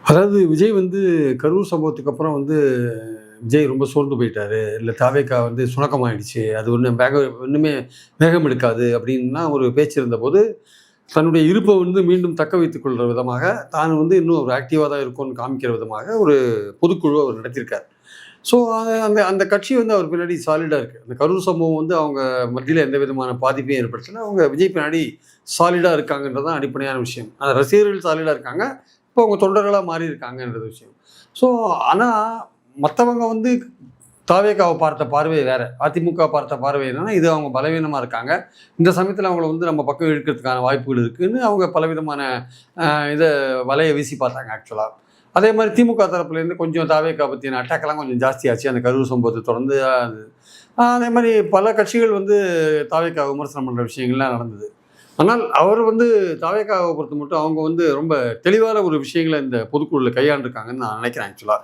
அதாவது விஜய் வந்து கரூர் சம்பவத்துக்கு அப்புறம் வந்து விஜய் ரொம்ப சோர்ந்து போயிட்டாரு. இல்ல தாவேக்கா வந்து சுணக்கமாயிடுச்சு. அது ஒண்ணும் ஒண்ணுமே வேகம் எடுக்காது அப்படின்லாம் ஒரு பேச்சு இருந்தபோது, தன்னுடைய இருப்ப வந்து மீண்டும் தக்க வைத்துக் கொள்ற விதமாக, தான் வந்து இன்னும் ஒரு ஆக்டிவா தான் இருக்கோம்னு காமிக்கிற விதமாக ஒரு பொதுக்குழு அவர் நடத்தியிருக்காரு. ஸோ அந்த அந்த கட்சி வந்து அவர் பின்னாடி சாலிடா இருக்கு. அந்த கரூர் சம்பவம் வந்து அவங்க மத்தியில எந்த விதமான பாதிப்பையும் ஏற்படுத்தல. அவங்க விஜய் பின்னாடி சாலிடா இருக்காங்கன்றது தான் அடிப்படையான விஷயம். அந்த ரசிகர்கள் சாலிடா இருக்காங்க. இப்போ அவங்க தொண்டர்களா மாறியிருக்காங்கன்றது விஷயம். ஸோ ஆனா மத்தவங்க வந்து தாவேகாவ பார்த்த பார்வை வேற. அதிமுக பார்த்த பார்வை என்னன்னா, இது அவங்க பலவீனமா இருக்காங்க. இந்த சமயத்தில அவங்கள வந்து நம்ம பக்கம் இழுக்கிறதுக்கான வாய்ப்புகள் இருக்குன்னு அவங்க பலவிதமான அ இத வலைய வீசி பார்த்தாங்க ஆக்சுவலா. அதே மாரி திமுக தரப்புலேருந்து கொஞ்சம் தாவேகா பத்தின அட்டாக்லாம் கொஞ்சம் ஜாஸ்தியாச்சு. அந்த கரூர் சம்பவத்த தொடர்ந்து அது அதே மாரி பல கட்சிகள் வந்து தாவேகாவ விமர்சனம் பண்ற விஷயங்கள்லாம் நடந்தது. ஆனால் அவர் வந்து தாவேகாவ பொறுத்தமட்டும் அவங்க வந்து ரொம்ப தெளிவான ஒரு விஷயங்கள இந்த பொதுக்குழுல கையாண்டுருக்காங்கன்னு நான் நினைக்கிறேன் ஆக்சுவலா.